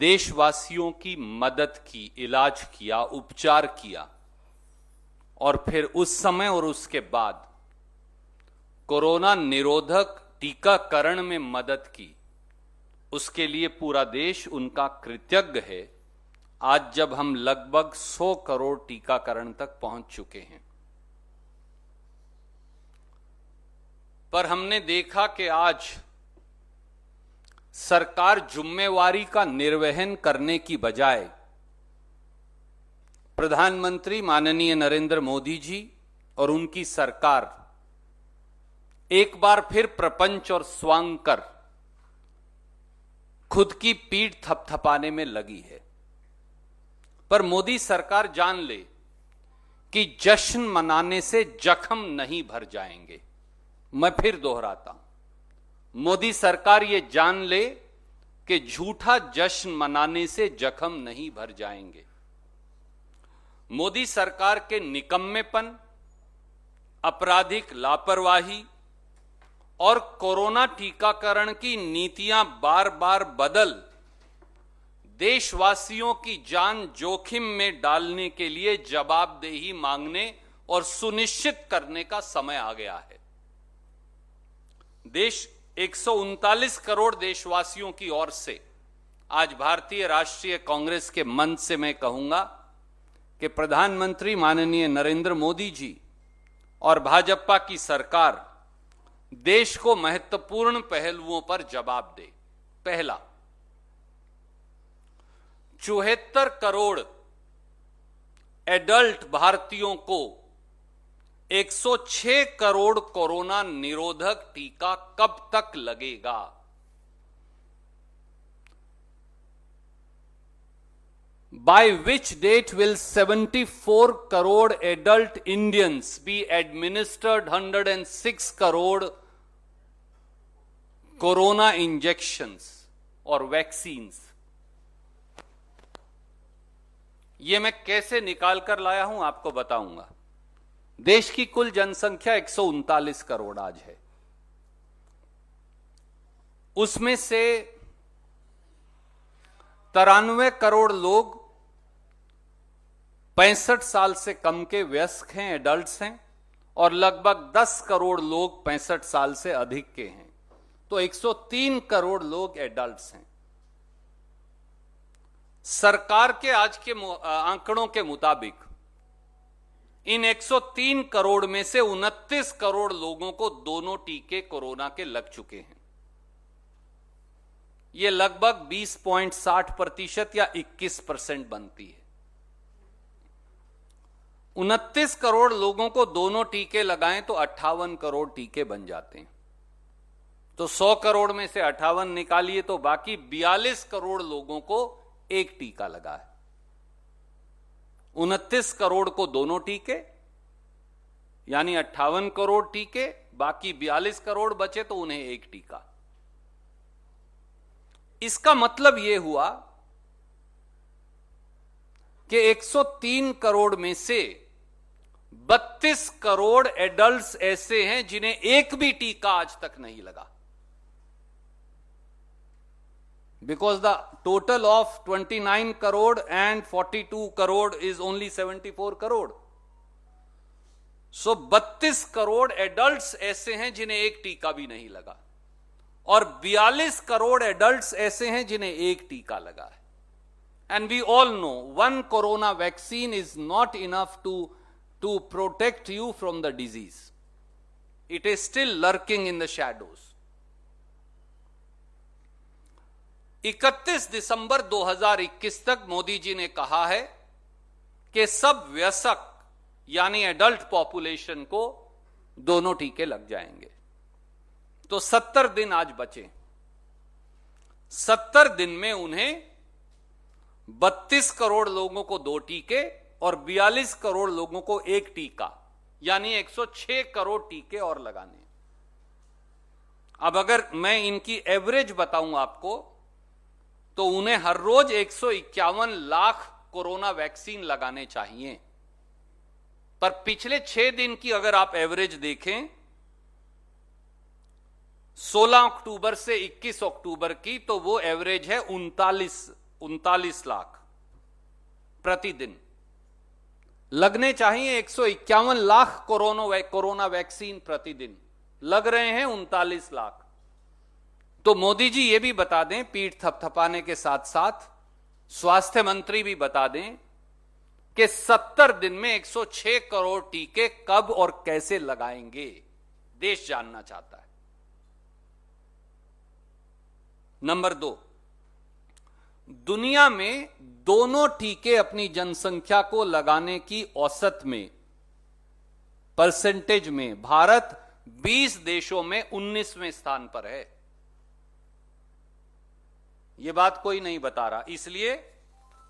देशवासियों की मदद की, इलाज किया, उपचार किया और फिर उस समय और उसके बाद कोरोना निरोधक टीकाकरण में मदद की, उसके लिए पूरा देश उनका कृतज्ञ है। आज जब हम लगभग 100 करोड़ टीकाकरण तक पहुंच चुके हैं, पर हमने देखा कि आज सरकार जिम्मेवारी का निर्वहन करने की बजाय प्रधानमंत्री माननीय नरेंद्र मोदी जी और उनकी सरकार एक बार फिर प्रपंच और स्वांग कर खुद की पीठ थपथपाने में लगी है। पर मोदी सरकार जान ले कि जश्न मनाने से जख्म नहीं भर जाएंगे। मैं फिर दोहराता हूं, मोदी सरकार ये जान ले कि झूठा जश्न मनाने से जख्म नहीं भर जाएंगे। मोदी सरकार के निकम्मेपन, आपराधिक लापरवाही और कोरोना टीकाकरण की नीतियां बार बार बदल देशवासियों की जान जोखिम में डालने के लिए जवाबदेही मांगने और सुनिश्चित करने का समय आ गया है। देश 139 करोड़ देशवासियों की ओर से आज भारतीय राष्ट्रीय कांग्रेस के मंच से मैं कहूंगा कि प्रधानमंत्री माननीय नरेंद्र मोदी जी और भाजपा की सरकार देश को महत्वपूर्ण पहलुओं पर जवाब दे। पहला, 74 करोड़ एडल्ट भारतीयों को 106 करोड़ कोरोना निरोधक टीका कब तक लगेगा? By which date will 74 crore adult Indians be administered 106 crore corona injections और वैक्सीन्स? ये मैं कैसे निकाल कर लाया हूं आपको बताऊंगा। देश की कुल जनसंख्या 139 करोड़ आज है। उसमें से 93 करोड़ लोग 65 साल से कम के वयस्क हैं, एडल्ट्स हैं, और लगभग 10 करोड़ लोग 65 साल से अधिक के हैं। तो 103 करोड़ लोग एडल्ट्स हैं। सरकार के आज के आंकड़ों के मुताबिक इन 103 करोड़ में से 29 करोड़ लोगों को दोनों टीके कोरोना के लग चुके हैं। यह लगभग 20.60% या 21% बनती है। 29 करोड़ लोगों को दोनों टीके लगाएं तो 58 करोड़ टीके बन जाते हैं। तो 100 करोड़ में से 58 निकालिए तो बाकी 42 करोड़ लोगों को एक टीका लगा है। 29 करोड़ को दोनों टीके यानी 58 करोड़ टीके, बाकी 42 करोड़ बचे तो उन्हें एक टीका। इसका मतलब यह हुआ कि 103 करोड़ में से 32 करोड़ एडल्ट्स ऐसे हैं जिन्हें एक भी टीका आज तक नहीं लगा। Because the total of 29 crore and 42 crore is only 74 crore. So 32 crore adults ऐसे हैं जिन्हें एक टीका भी नहीं लगा और 42 करोड़ एडल्ट्स ऐसे हैं जिन्हें एक टीका लगा है। And we all know one corona vaccine is not enough to protect you from the disease. It is still lurking in the shadows. 31 दिसंबर 2021 तक मोदी जी ने कहा है कि सब वयस्क यानी एडल्ट पॉपुलेशन को दोनों टीके लग जाएंगे। तो 70 दिन आज बचे। 70 दिन में उन्हें 32 करोड़ लोगों को 2 टीके और 42 करोड़ लोगों को एक टीका यानी 106 करोड़ टीके और लगाने। अब अगर मैं इनकी एवरेज बताऊं आपको तो उन्हें हर रोज 151 लाख कोरोना वैक्सीन लगाने चाहिए। पर पिछले 6 दिन की अगर आप एवरेज देखें 16 अक्टूबर से 21 अक्टूबर की, तो वो एवरेज है 39 लाख प्रतिदिन। लगने चाहिए 151 लाख कोरोना वैक्सीन प्रतिदिन, लग रहे हैं 39 लाख। तो मोदी जी ये भी बता दें, पीठ थपथपाने के साथ साथ स्वास्थ्य मंत्री भी बता दें कि 70 दिन में 106 करोड़ टीके कब और कैसे लगाएंगे, देश जानना चाहता है। नंबर 2, दुनिया में दोनों टीके अपनी जनसंख्या को लगाने की औसत में, परसेंटेज में भारत 20 देशों में 19वें स्थान पर है। यह बात कोई नहीं बता रहा, इसलिए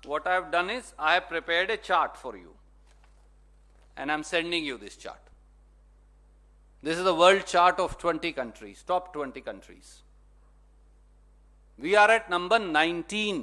what I have done is I have prepared a chart for you and I'm sending you this chart. This is the world chart of 20 countries, top 20 countries. We are at number 19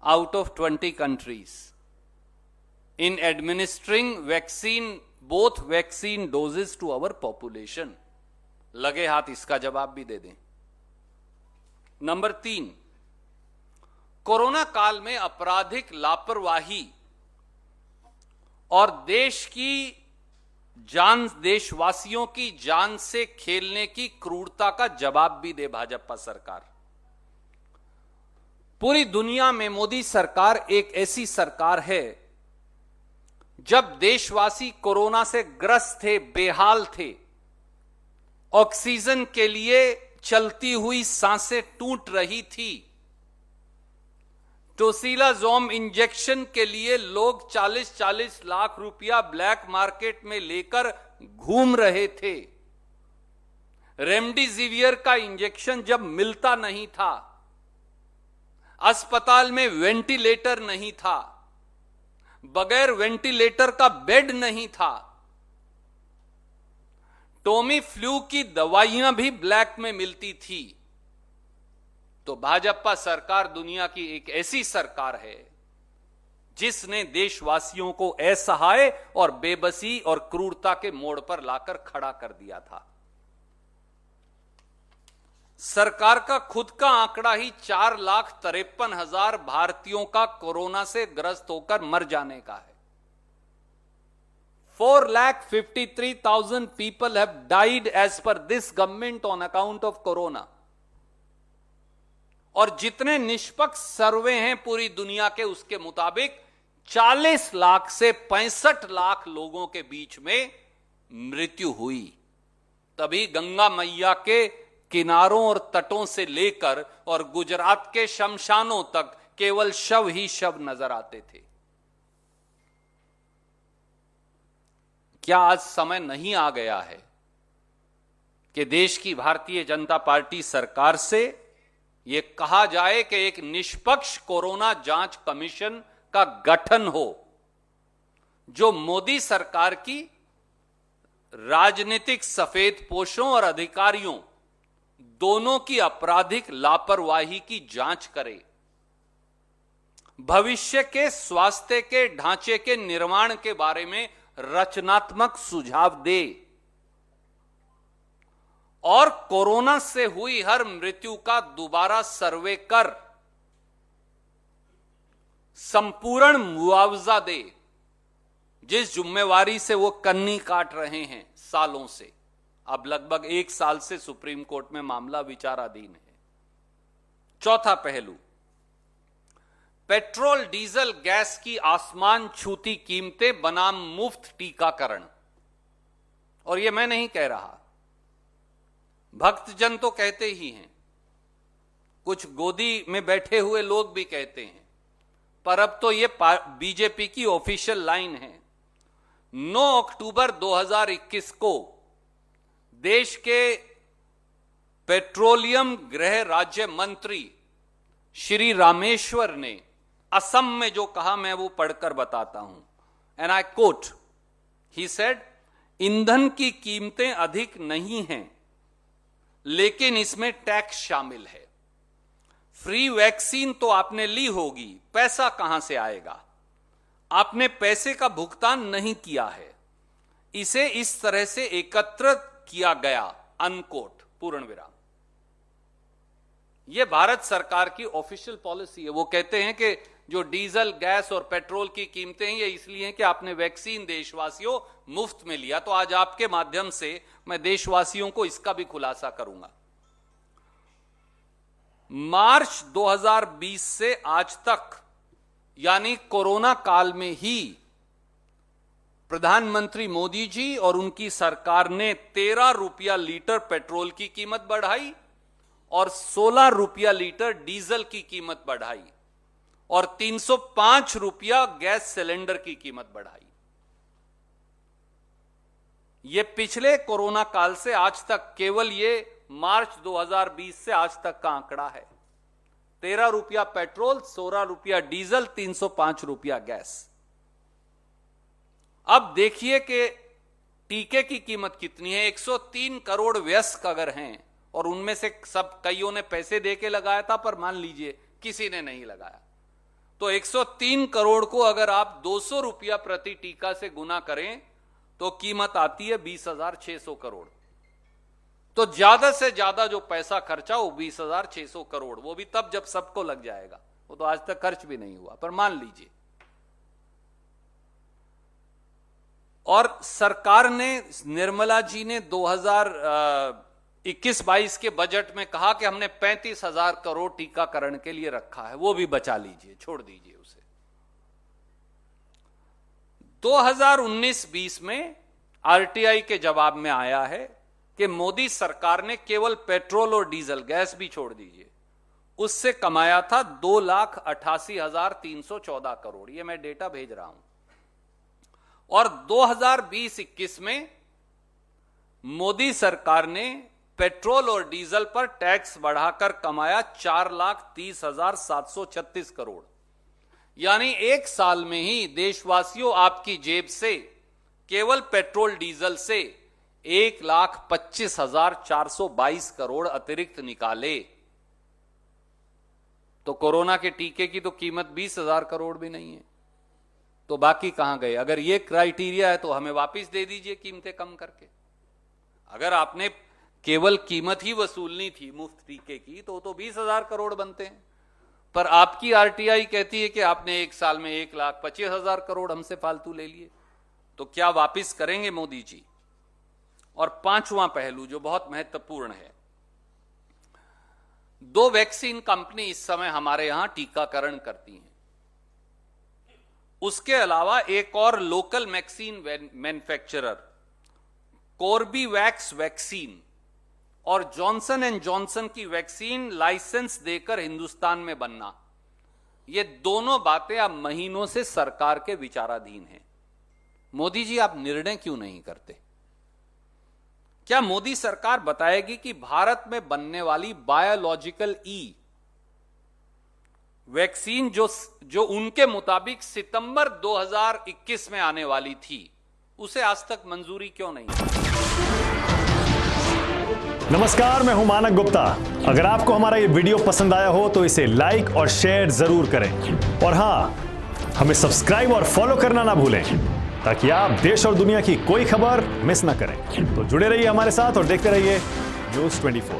out of 20 countries in administering vaccine, both vaccine doses to our population. लगे हाथ इसका जवाब भी दे दें। Number 3, corona काल में आपराधिक लापरवाही और देश की जान, देशवासियों की जान से खेलने की क्रूरता का जवाब भी दे भाजपा सरकार। पूरी दुनिया में मोदी सरकार एक ऐसी सरकार है, जब देशवासी कोरोना से ग्रस्त थे, बेहाल थे, ऑक्सीजन के लिए चलती हुई सांसें टूट रही थी, टोसिलाज़ोम इंजेक्शन के लिए लोग 40-40 लाख रुपया ब्लैक मार्केट में लेकर घूम रहे थे, रेमडेसिवियर का इंजेक्शन जब मिलता नहीं था, अस्पताल में वेंटिलेटर नहीं था, बगैर वेंटिलेटर का बेड नहीं था, टोमी फ्लू की दवाइयां भी ब्लैक में मिलती थी। तो भाजपा सरकार दुनिया की एक ऐसी सरकार है जिसने देशवासियों को असहाय और बेबसी और क्रूरता के मोड़ पर लाकर खड़ा कर दिया था। सरकार का खुद का आंकड़ा ही 4,53,000 भारतीयों का कोरोना से ग्रस्त होकर मर जाने का है। 4,53,000 people have died as per this government on account of corona। और जितने निष्पक्ष सर्वे हैं पूरी दुनिया के, उसके मुताबिक 40 लाख से 65 लाख लोगों के बीच में मृत्यु हुई। तभी गंगा मैया के किनारों और तटों से लेकर और गुजरात के शमशानों तक केवल शव ही शव नजर आते थे। क्या आज समय नहीं आ गया है कि देश की भारतीय जनता पार्टी सरकार से यह कहा जाए कि एक निष्पक्ष कोरोना जांच कमीशन का गठन हो, जो मोदी सरकार की राजनीतिक सफेदपोशों और अधिकारियों दोनों की आपराधिक लापरवाही की जांच करे, भविष्य के स्वास्थ्य के ढांचे के निर्माण के बारे में रचनात्मक सुझाव दे और कोरोना से हुई हर मृत्यु का दोबारा सर्वे कर संपूर्ण मुआवजा दे, जिस जिम्मेवारी से वो कन्नी काट रहे हैं सालों से। अब लगभग 1 साल से सुप्रीम कोर्ट में मामला विचाराधीन है। चौथा पहलू, पेट्रोल डीजल गैस की आसमान छूती कीमतें बनाम मुफ्त टीकाकरण। और यह मैं नहीं कह रहा, भक्तजन तो कहते ही हैं, कुछ गोदी में बैठे हुए लोग भी कहते हैं, पर अब तो यह बीजेपी की ऑफिशियल लाइन है। 9 अक्टूबर 2021 को देश के पेट्रोलियम गृह राज्य मंत्री श्री रामेश्वर ने असम में जो कहा, मैं वो पढ़कर बताता हूं। And I quote, he said, ईंधन की कीमतें अधिक नहीं हैं, लेकिन इसमें टैक्स शामिल है। फ्री वैक्सीन तो आपने ली होगी, पैसा कहां से आएगा? आपने पैसे का भुगतान नहीं किया है, इसे इस तरह से एकत्र किया गया, अनकोट, पूर्ण विराम। ये भारत सरकार की ऑफिशियल पॉलिसी है। वो कहते हैं कि जो डीजल, गैस और पेट्रोल की कीमतें हैं ये इसलिए हैं कि आपने वैक्सीन देशवासियों मुफ्त में लिया। तो आज आपके माध्यम से मैं देशवासियों को इसका भी खुलासा करूंगा। मार्च 2020 से आज तक, यानी कोरोना काल में ही, प्रधानमंत्री मोदी जी और उनकी सरकार ने 13 रुपया लीटर पेट्रोल की कीमत बढ़ाई और 16 रुपया लीटर डीजल की कीमत बढ़ाई और 305 रुपया गैस सिलेंडर की कीमत बढ़ाई। यह पिछले कोरोना काल से आज तक, केवल ये मार्च 2020 से आज तक का आंकड़ा है। 13 रुपया पेट्रोल, 16 रुपया डीजल, 305 रुपया गैस। अब देखिए कि टीके की कीमत कितनी है। 103 करोड़ वयस्क अगर हैं और उनमें से सब कईयों ने पैसे देके लगाया था, पर मान लीजिए किसी ने नहीं लगाया, तो 103 करोड़ को अगर आप 200 रुपया प्रति टीका से गुना करें तो कीमत आती है 20,600 करोड़। तो ज्यादा से ज्यादा जो पैसा खर्चा वो 20,600 करोड़, वो भी तब जब सबको लग जाएगा। वो तो आज तक खर्च भी नहीं हुआ, पर मान लीजिए। और सरकार ने, निर्मला जी ने 2021-22 के बजट में कहा कि हमने 35,000 करोड़ टीकाकरण के लिए रखा है, वो भी बचा लीजिए, छोड़ दीजिए उसे। 2019-20 में आरटीआई के जवाब में आया है कि मोदी सरकार ने केवल पेट्रोल और डीजल, गैस भी छोड़ दीजिए, उससे कमाया था 2,88,314 करोड़। ये मैं डेटा भेज रहा हूं। और 2020-21 में मोदी सरकार ने पेट्रोल और डीजल पर टैक्स बढ़ाकर कमाया 4,30,736 करोड़। यानी एक साल में ही देशवासियों आपकी जेब से केवल पेट्रोल डीजल से 1,25,422 करोड़ अतिरिक्त निकाले। तो कोरोना के टीके की तो कीमत 20,000 करोड़ भी नहीं है, तो बाकी कहां गए? अगर ये क्राइटेरिया है तो हमें वापस दे दीजिए कीमतें कम करके। अगर आपने केवल कीमत ही वसूलनी थी मुफ्त टीके की तो 20,000 करोड़ बनते हैं, पर आपकी आरटीआई कहती है कि आपने एक साल में 1,25,000 करोड़ हमसे फालतू ले लिए। तो क्या वापस करेंगे मोदी जी? और पांचवां पहलू जो बहुत महत्वपूर्ण है, 2 वैक्सीन कंपनी इस समय हमारे यहां टीकाकरण करती हैं। उसके अलावा एक और local vaccine manufacturer, Corbevax vaccine और जॉनसन एंड जॉनसन की वैक्सीन लाइसेंस देकर हिंदुस्तान में बनना, ये दोनों बातें अब महीनों से सरकार के विचाराधीन हैं। मोदी जी, आप निर्णय क्यों नहीं करते? क्या मोदी सरकार बताएगी कि भारत में बनने वाली बायोलॉजिकल ई वैक्सीन जो उनके मुताबिक सितंबर 2021 में आने वाली थी, उसे आज तक मंजूरी क्यों नहीं? नमस्कार, मैं हूं मानक गुप्ता। अगर आपको हमारा ये वीडियो पसंद आया हो तो इसे लाइक और शेयर जरूर करें, और हां, हमें सब्सक्राइब और फॉलो करना ना भूलें ताकि आप देश और दुनिया की कोई खबर मिस ना करें। तो जुड़े रहिए हमारे साथ और देखते रहिए न्यूज़ 24।